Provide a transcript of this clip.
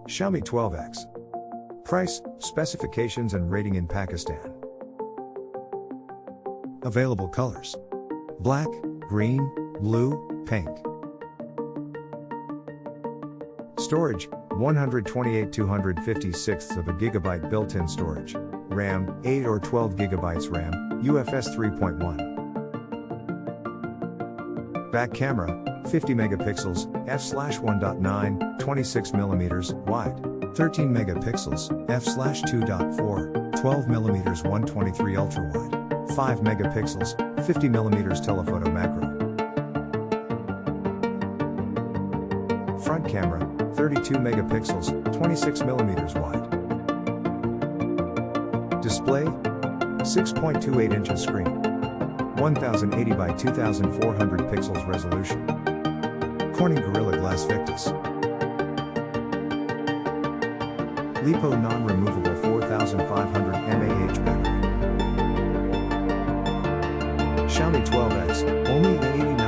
Xiaomi 12X. Price, specifications and rating in Pakistan. Available colors: black, green, blue, pink. Storage: 128 256 of a gigabyte built-in storage. RAM: 8 or 12 gigabytes RAM, UFS 3.1. Back camera: 50 megapixels, f/1.9, 26 mm wide, 13 megapixels, f/2.4, 12 mm 123 ultra wide, 5 megapixels, 50 mm telephoto macro. Front camera: 32 megapixels, 26 mm wide. Display: 6.28 inches screen, 1080 by 2400 pixels resolution. Corning Gorilla Glass Victus. LiPo non-removable 4500 mAh battery. Xiaomi 12X, only at 89